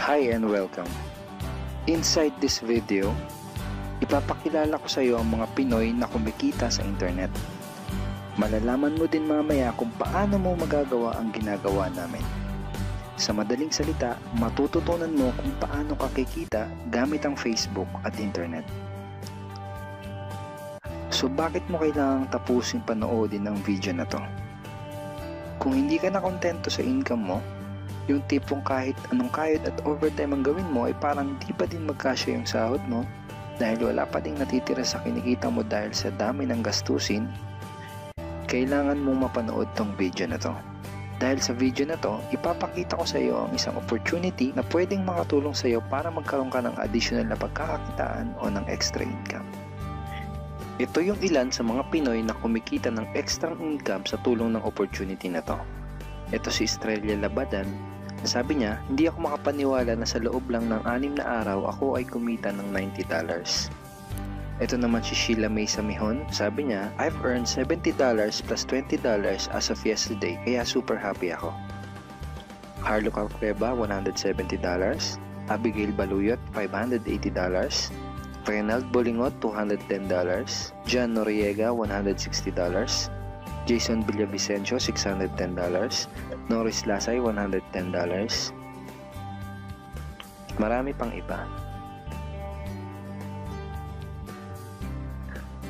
Hi and welcome. Inside this video, ipapakilala ko sa iyo ang mga Pinoy na kumikita sa internet. Malalaman mo din mamaya kung paano mo magagawa ang ginagawa namin. Sa madaling salita, matututunan mo kung paano ka kikita gamit ang Facebook at internet. So bakit mo kailangang tapusin panoodin ang video na to? Kung hindi ka na kontento sa income mo, yung tipong kahit anong kayod at overtime ang gawin mo ay parang di pa din magkasya yung sahod mo dahil wala pa ding natitira sa kinikita mo dahil sa dami ng gastusin, kailangan mong mapanood tong video na to. Dahil sa video na to, ipapakita ko sa iyo ang isang opportunity na pwedeng makatulong sa iyo para magkaroon ka ng additional na pagkakakitaan o ng extra income. Ito yung ilan sa mga Pinoy na kumikita ng extra income sa tulong ng opportunity na to. Ito si Estrella Labadan. Sabi niya, hindi ako makapaniwala na sa loob lang ng 6 na araw ako ay kumita ng $90. Ito naman si Sheila May Samihon. Sabi niya, I've earned $70 plus $20 as of yesterday kaya super happy ako. Harlo Calcreba, $170. Abigail Baluyot, $580. Renald Bolingot, $210. John Noriega, $160. Jason Villavicencio, $610. Norris Lasay, $110. Marami pang iba.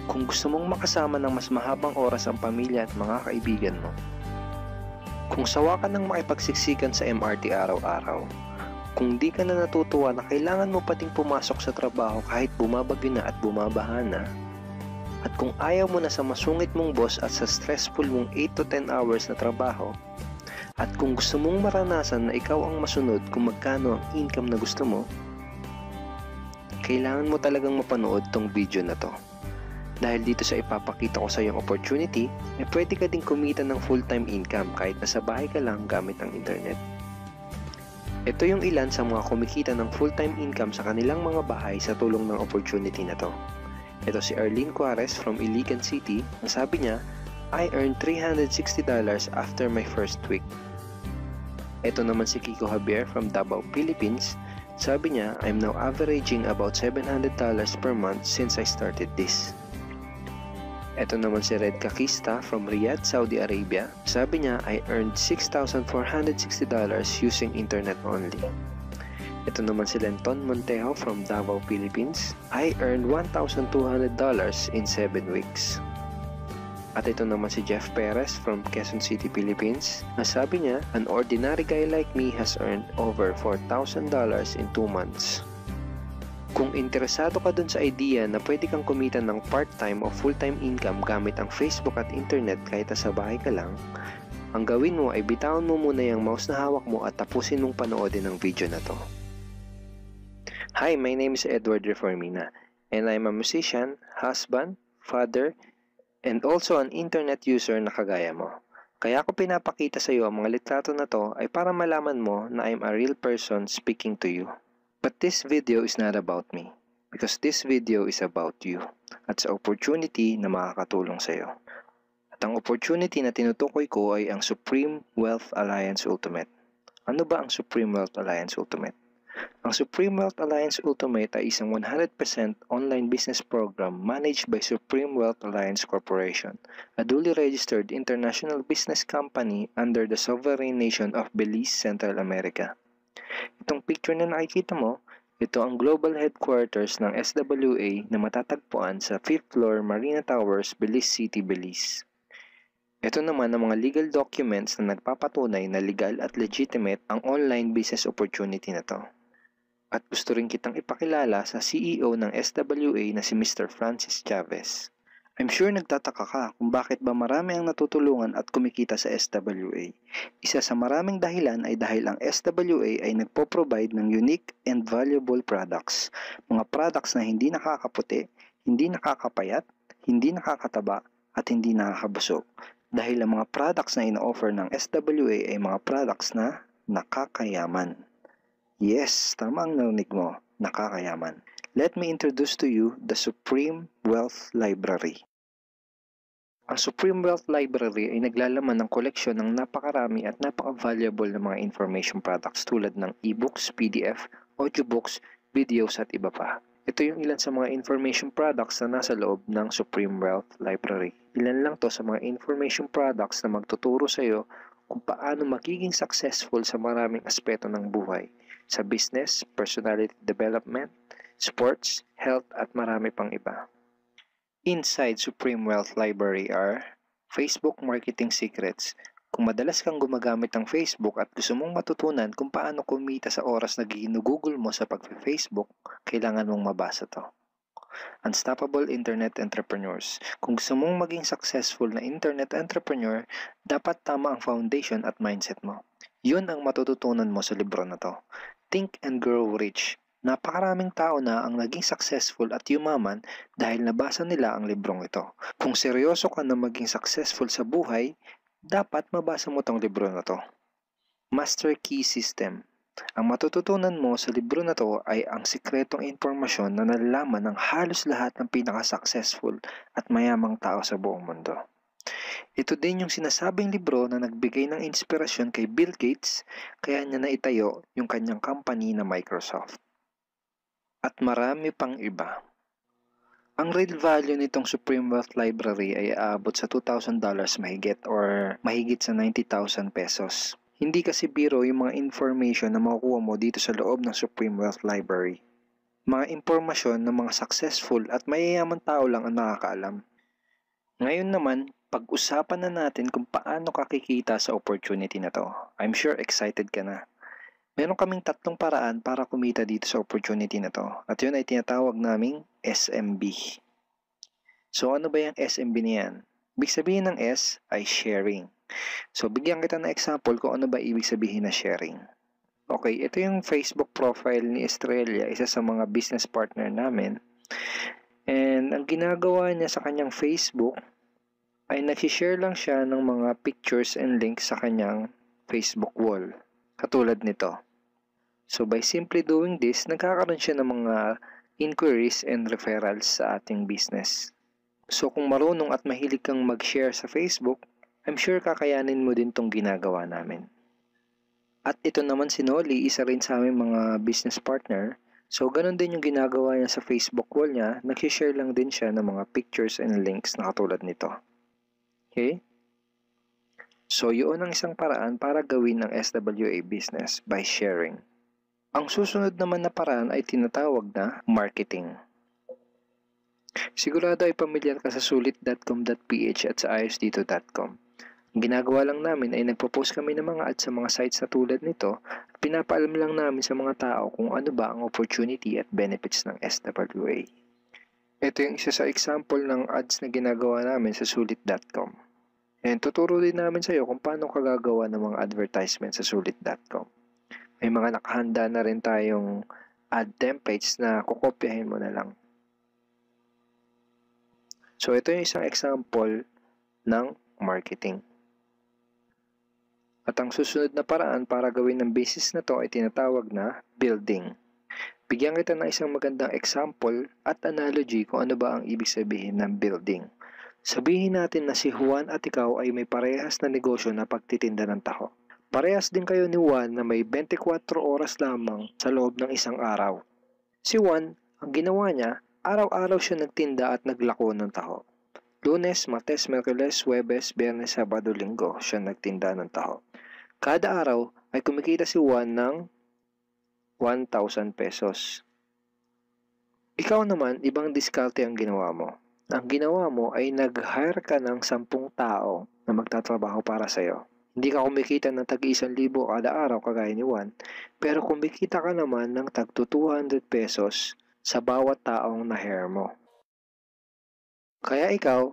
Kung gusto mong makasama ng mas mahabang oras ang pamilya at mga kaibigan mo, kung sawa ka ng makipagsiksikan sa MRT araw-araw, kung di ka na natutuwa na kailangan mo pating pumasok sa trabaho kahit bumabagyo na at bumabaha na, at kung ayaw mo na sa masungit mong boss at sa stressful mong 8 to 10 hours na trabaho, at kung gusto mong maranasan na ikaw ang masunod kung magkano ang income na gusto mo, kailangan mo talagang mapanood tong video na to. Dahil dito sa ipapakita ko sa iyong opportunity, pwede ka ding kumita ng full-time income kahit nasa bahay ka lang gamit ang internet. Ito yung ilan sa mga kumikita ng full-time income sa kanilang mga bahay sa tulong ng opportunity na to. Ito si Arlene Cuarez from Iligan City. Ang sabi niya, I earned $360 after my first week. Ito naman si Kiko Javier from Davao, Philippines. Sabi niya, I'm now averaging about $700 per month since I started this. Ito naman si Red Kakista from Riyadh, Saudi Arabia. Sabi niya, I earned $6,460 using internet only. Ito naman si Lenton Montejo from Davao, Philippines. I earned $1,200 in 7 weeks. At ito naman si Jeff Perez from Quezon City, Philippines. Nasabi niya, an ordinary guy like me has earned over $4,000 in 2 months. Kung interesado ka dun sa idea na pwede kang kumita ng part-time o full-time income gamit ang Facebook at internet kahit sa bahay ka lang, ang gawin mo ay bitawan mo muna yung mouse na hawak mo at tapusin mong panoodin ang video na to. Hi, my name is Edward Reformina and I'm a musician, husband, father, and also an internet user na kagaya mo. Kaya ako pinapakita sa iyo ang mga litrato na to ay para malaman mo na I'm a real person speaking to you. But this video is not about me because this video is about you at sa opportunity na makakatulong sa iyo. At ang opportunity na tinutukoy ko ay ang Supreme Wealth Alliance Ultimate. Ano ba ang Supreme Wealth Alliance Ultimate? Ang Supreme Wealth Alliance Ultimate ay isang 100% online business program managed by Supreme Wealth Alliance Corporation, a duly registered international business company under the sovereign nation of Belize, Central America. Itong picture na nakikita mo, ito ang global headquarters ng SWA na matatagpuan sa 5th floor Marina Towers, Belize City, Belize. Ito naman ang mga legal documents na nagpapatunay na legal at legitimate ang online business opportunity na to. At gusto rin kitang ipakilala sa CEO ng SWA na si Mr. Francis Chavez. I'm sure nagtataka ka kung bakit ba marami ang natutulungan at kumikita sa SWA. Isa sa maraming dahilan ay dahil ang SWA ay nagpo-provide ng unique and valuable products. Mga products na hindi nakakaputi, hindi nakakapayat, hindi nakakataba, at hindi nakakabusog. Dahil ang mga products na ino-offer ng SWA ay mga products na nakakayaman. Yes, tama ang narinig mo, nakakayaman. Let me introduce to you the Supreme Wealth Library. Ang Supreme Wealth Library ay naglalaman ng koleksyon ng napakarami at napaka-valuable na mga information products tulad ng e-books, PDF, audiobooks, videos at iba pa. Ito yung ilan sa mga information products na nasa loob ng Supreme Wealth Library. Ilan lang to sa mga information products na magtuturo sa iyo kung paano magiging successful sa maraming aspeto ng buhay, sa business, personality development, sports, health at marami pang iba. Inside Supreme Wealth Library are Facebook Marketing Secrets. Kung madalas kang gumagamit ng Facebook at gusto mong matutunan kung paano kumita sa oras na ginugugol mo sa pag-Facebook, kailangan mong mabasa to. Unstoppable Internet Entrepreneurs. Kung gusto mong maging successful na internet entrepreneur, dapat tama ang foundation at mindset mo. Yun ang matututunan mo sa libro na to. Think and Grow Rich. Napakaraming tao na ang naging successful at yumaman dahil nabasa nila ang librong ito. Kung seryoso ka na maging successful sa buhay, dapat mabasa mo tong libro na to. Master Key System. Ang matututunan mo sa libro na to ay ang sikretong impormasyon na nalalaman ng halos lahat ng pinaka-successful at mayamang tao sa buong mundo. Ito din yung sinasabing libro na nagbigay ng inspirasyon kay Bill Gates kaya niya naitayo yung kanyang company na Microsoft. At marami pang iba. Ang real value nitong Supreme Wealth Library ay aabot sa $2,000 mahigit or mahigit sa 90,000 pesos. Hindi kasi biro yung mga information na makukuha mo dito sa loob ng Supreme Wealth Library. Mga impormasyon ng mga successful at mayayaman tao lang ang nakakaalam. Ngayon naman, pag-usapan na natin kung paano ka kikita sa opportunity na to. I'm sure excited ka na. Meron kaming 3 paraan para kumita dito sa opportunity na to. At yun ay tinatawag naming SMB. So ano ba yung SMB niyan? Ibig sabihin ng S ay sharing. So bigyan kita ng example kung ano ba ibig sabihin na sharing. Okay, ito yung Facebook profile ni Estrella, isa sa mga business partner namin. And ang ginagawa niya sa kanyang Facebook ay nag-share lang siya ng mga pictures and links sa kanyang Facebook wall. Katulad nito. So by simply doing this, nagkakaroon siya ng mga inquiries and referrals sa ating business. So kung marunong at mahilig kang mag-share sa Facebook, I'm sure kakayanin mo din tong ginagawa namin. At ito naman si Nolly, isa rin sa aming mga business partner. So ganun din yung ginagawa niya sa Facebook wall niya, nag-share lang din siya ng mga pictures and links na katulad nito. Okay? So, yun ang isang paraan para gawin ng SWA business by sharing. Ang susunod naman na paraan ay tinatawag na marketing. Sigurado ay pamilyar ka sa sulit.com.ph at sa ayosdito.com. Ang ginagawa lang namin ay nagpo-post kami ng mga ads sa mga sites na tulad nito at pinapaalam lang namin sa mga tao kung ano ba ang opportunity at benefits ng SWA. Ito yung isa sa example ng ads na ginagawa namin sa sulit.com. And tuturo din namin sa iyo kung paano ka gagawa ng mga advertisement sa sulit.com. May mga nakahanda na rin tayong ad templates na kukopyahin mo na lang. So ito yung isang example ng marketing. At ang susunod na paraan para gawin ng business na to ay tinatawag na building. Bigyan kita ng isang magandang example at analogy kung ano ba ang ibig sabihin ng building. Sabihin natin na si Juan at ikaw ay may parehas na negosyo na pagtitinda ng taho. Parehas din kayo ni Juan na may 24 oras lamang sa loob ng isang araw. Si Juan, ang ginawa niya, araw-araw siya nagtinda at naglako ng taho. Lunes, Martes, Miyerkules, Huwebes, Biyernes, Sabado, Linggo siya nagtinda ng taho. Kada araw ay kumikita si Juan ng 1,000 pesos. Ikaw naman, ibang diskarte ang ginawa mo. Ang ginawa mo ay nag-hire ka ng 10 tao na magtatrabaho para sa'yo. Hindi ka kumikita ng tag-1,000 kada araw kagaya ni Juan, pero kumikita ka naman ng tag 200 pesos sa bawat taong na-hire mo. Kaya ikaw,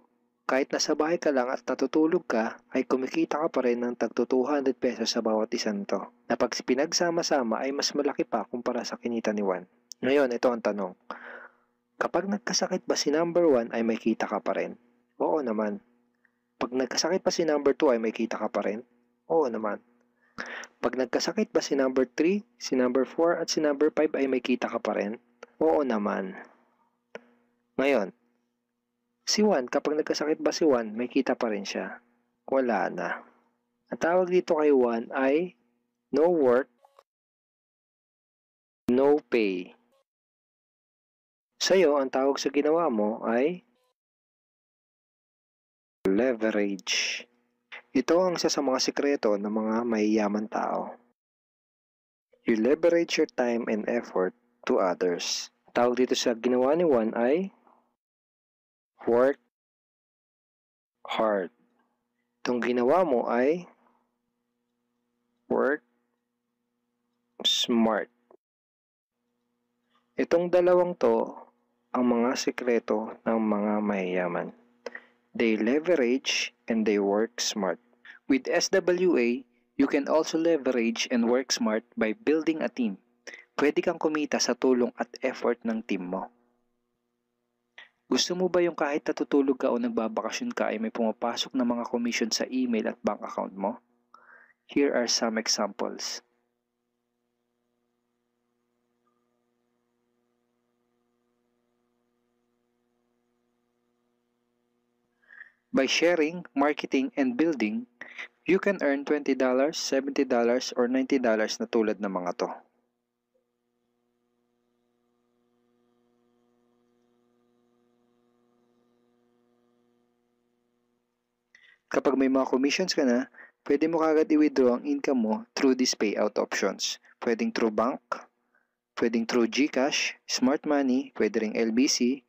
kahit nasa bahay ka lang at natutulog ka, ay kumikita ka pa rin ng tag 200 pesos sa bawat isang to, na pag pinagsama-sama ay mas malaki pa kumpara sa kinita ni Juan. Ngayon, ito ang tanong. Kapag nagkasakit ba si number 1 ay may kita ka pa rin? Oo naman. Pag nagkasakit pa si number 2 ay may kita ka pa rin? Oo naman. Pag nagkasakit ba si number 3, si number 4 at si number 5 ay may kita ka pa rin? Oo naman. Ngayon, Si Juan, kapag nagkasakit ba si Juan, may kita pa rin siya? Wala na. Ang tawag dito kay Juan ay no work, no pay. Sa'yo, ang tawag sa ginawa mo ay leverage. Ito ang isa sa mga sikreto ng mga mayayaman tao. You leverage your time and effort to others. Tawag dito sa ginawa ni Juan ay work hard. Itong ginawa mo ay work smart. Itong dalawang to ang mga sikreto ng mga mayayaman. They leverage and they work smart. With SWA, you can also leverage and work smart by building a team. Pwede kang kumita sa tulong at effort ng team mo. Gusto mo ba yung kahit natutulog ka o nagbabakasyon ka ay may pumapasok na mga commission sa email at bank account mo? Here are some examples. By sharing, marketing, and building, you can earn $20, $70, or $90 na tulad ng mga to. Kapag may mga commissions ka na, pwede mo kagad i-withdraw ang income mo through these payout options. Pwedeng through bank, pwedeng through GCash, Smart Money, pwede ring LBC,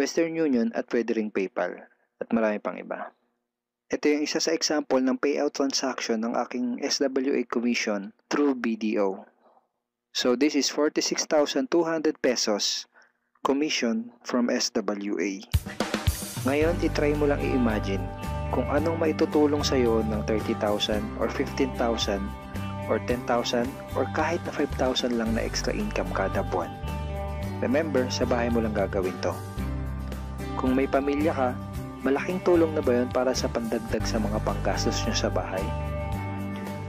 Western Union, at pwede ring PayPal. At marami pang iba. Ito yung isa sa example ng payout transaction ng aking SWA commission through BDO. So this is 46,200 pesos commission from SWA. Ngayon, itry mo lang i-imagine kung anong maitutulong sa'yo ng 30,000 or 15,000 or 10,000 or kahit na 5,000 lang na extra income kada buwan. Remember, sa bahay mo lang gagawin to. Kung may pamilya ka, malaking tulong na ba yun para sa pandagdag sa mga panggastos nyo sa bahay?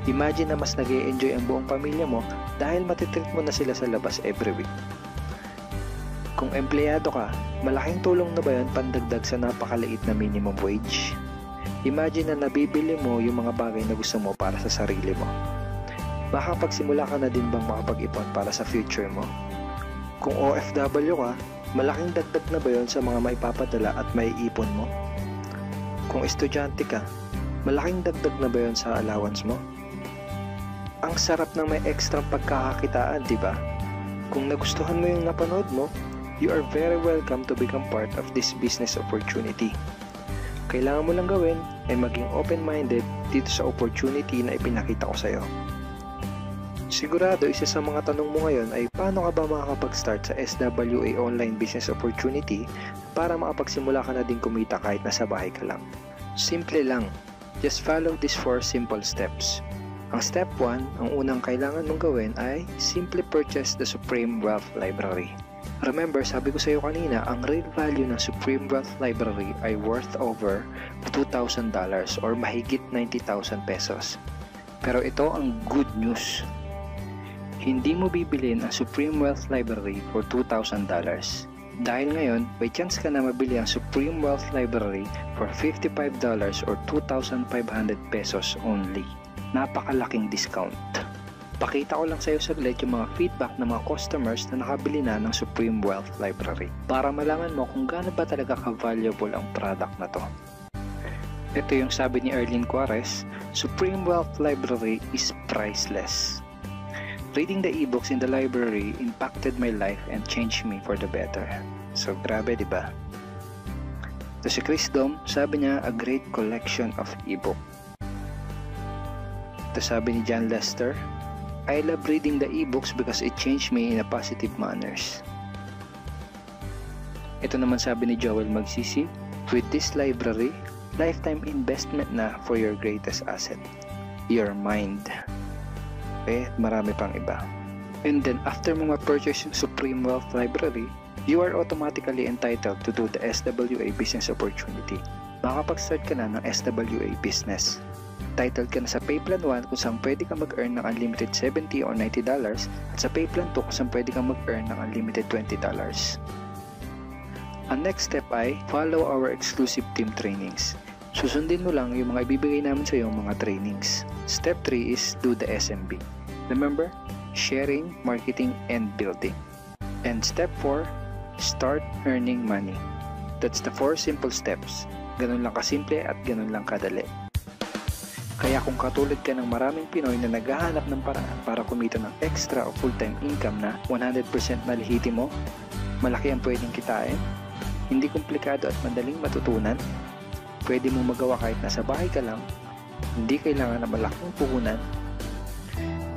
Imagine na mas nag-e-enjoy ang buong pamilya mo dahil matitreat mo na sila sa labas every week. Kung empleyado ka, malaking tulong na ba yun pandagdag sa napakaliit na minimum wage? Imagine na nabibili mo yung mga bagay na gusto mo para sa sarili mo. Makapagsimula ka na din bang makapag-ipon para sa future mo? Kung OFW ka, malaking dagdag na ba yun sa mga maipapadala at maiipon mo? Kung estudyante ka, malaking dagdag na ba yun sa allowance mo? Ang sarap ng may extra pagkakakitaan, di ba? Kung nagustuhan mo yung napanood mo, you are very welcome to become part of this business opportunity. Kailangan mo lang gawin ay maging open-minded dito sa opportunity na ipinakita ko sa'yo. Sigurado, isa sa mga tanong mo ngayon ay paano ka ba makakapag-start sa SWA online business opportunity para makapagsimula ka na din kumita kahit nasa bahay ka lang. Simple lang. Just follow these 4 simple steps. Ang step 1, ang unang kailangan mong gawin ay simply purchase the Supreme Wealth Library. Remember, sabi ko sa iyo kanina, ang real value ng Supreme Wealth Library ay worth over $2,000 or mahigit 90,000 pesos. Pero ito ang good news. Hindi mo bibilin ang Supreme Wealth Library for $2,000. Dahil ngayon, may chance ka na mabili ang Supreme Wealth Library for $55 or 2,500 pesos only. Napakalaking discount. Pakita ko lang sa iyo saglit yung mga feedback ng mga customers na nakabili na ng Supreme Wealth Library para malaman mo kung gaano ba talaga ka-valuable ang product na to. Ito yung sabi ni Erlene Juarez, Supreme Wealth Library is priceless. Reading the ebooks in the library impacted my life and changed me for the better. So, grabe, di ba? To si Chris Dom, sabi niya, a great collection of ebook. To sabi ni John Lester, I love reading the ebooks because it changed me in a positive manners. Ito naman sabi ni Joel Magsisi, with this library, lifetime investment na for your greatest asset, your mind. Marami pang iba. And then, after mo ma-purchase yung Supreme Wealth Library, you are automatically entitled to do the SWA business opportunity. Makapag-start ka na ng SWA business. Titled ka na sa Payplan 1 kung saan pwede ka mag-earn ng unlimited $70 or $90 at sa Payplan 2 kung saan pwede ka mag-earn ng unlimited $20. Ang next step ay follow our exclusive team trainings. Susundin mo lang yung mga ibibigay namin sa iyo mga trainings. Step 3 is do the SMB. Remember, sharing, marketing, and building. And step 4, start earning money. That's the 4 simple steps. Ganun lang kasimple at ganun lang kadali. Kaya kung katulad ka ng maraming Pinoy na naghahanap ng paraan para kumita ng extra o full-time income na 100% malihiti mo, malaki ang pwedeng kitain, hindi komplikado at madaling matutunan, pwede mong magawa kahit nasa bahay ka lang, hindi kailangan na malaking puhunan,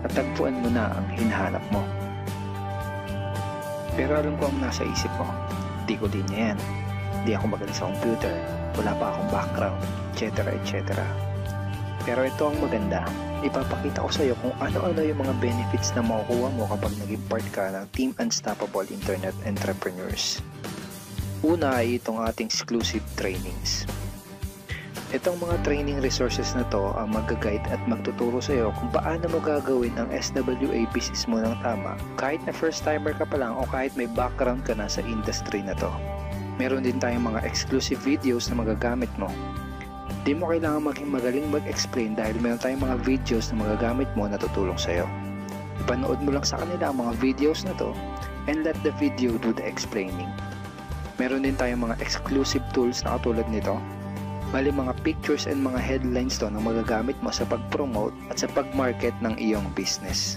at tagpuan mo na ang hinahanap mo. Pero alam ko ang nasa isip mo, di ko din yan. Di ako magaling sa computer, wala pa akong background, etc. etc. Pero ito ang maganda, ipapakita ko sa iyo kung ano-ano yung mga benefits na makukuha mo kapag naging part ka ng Team Unstoppable Internet Entrepreneurs. Una ay itong ating exclusive trainings. Itong mga training resources na to ang mag-guide at magtuturo sa iyo kung paano mo gagawin ang SWA business mo ng tama kahit na first timer ka pa lang o kahit may background ka na sa industry na to. Meron din tayong mga exclusive videos na magagamit mo. Di mo kailangan maging magaling mag-explain dahil meron tayong mga videos na magagamit mo na tutulong sa iyo. Ipanood mo lang sa kanila ang mga videos na to and let the video do the explaining. Meron din tayong mga exclusive tools na katulad nito. Bali mga pictures and mga headlines to na magagamit mo sa pag-promote at sa pag-market ng iyong business.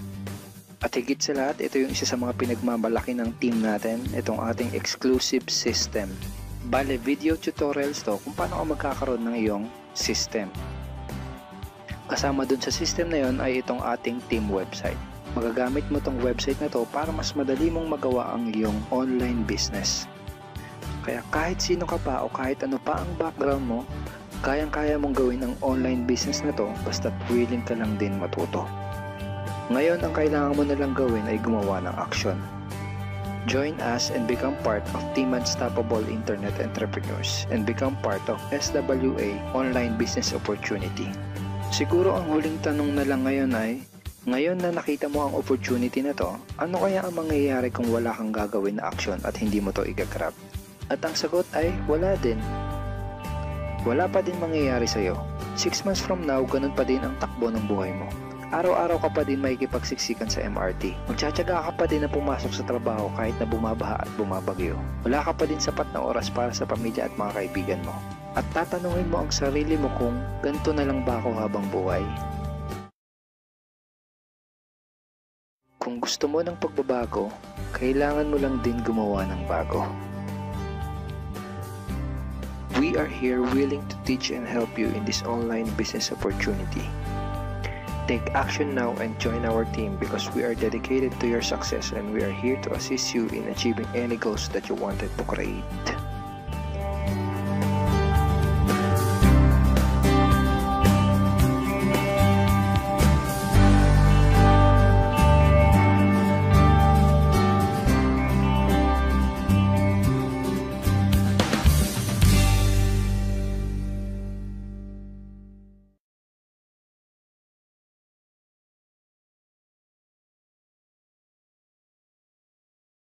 At higit sa lahat, ito yung isa sa mga pinagmamalaki ng team natin, itong ating exclusive system. Bali video tutorials to kung paano ka magkakaroon ng iyong system. Kasama dun sa system na yon ay itong ating team website. Magagamit mo tong website na to para mas madali mong magawa ang iyong online business. Kaya kahit sino ka pa o kahit ano pa ang background mo, kayang-kaya mong gawin ang online business na to basta't willing ka lang din matuto. Ngayon, ang kailangan mo na lang gawin ay gumawa ng action. Join us and become part of Team Unstoppable Internet Entrepreneurs and become part of SWA Online Business Opportunity. Siguro ang huling tanong na lang ngayon ay, ngayon na nakita mo ang opportunity na to, ano kaya ang mangyayari kung wala kang gagawin na action at hindi mo to i-grab? At ang sagot ay wala din. Wala pa din mangyayari sa'yo. 6 months from now, ganun pa din ang takbo ng buhay mo. Araw-araw ka pa din makikipagsiksikan sa MRT. Magtsatsaga ka pa din na pumasok sa trabaho kahit na bumabaha at bumabagyo. Wala ka pa din sapat na oras para sa pamilya at mga kaibigan mo. At tatanungin mo ang sarili mo kung ganito na lang ba ako habang buhay? Kung gusto mo ng pagbabago, kailangan mo lang din gumawa ng bago. We are here willing to teach and help you in this online business opportunity. Take action now and join our team because we are dedicated to your success and we are here to assist you in achieving any goals that you wanted to create.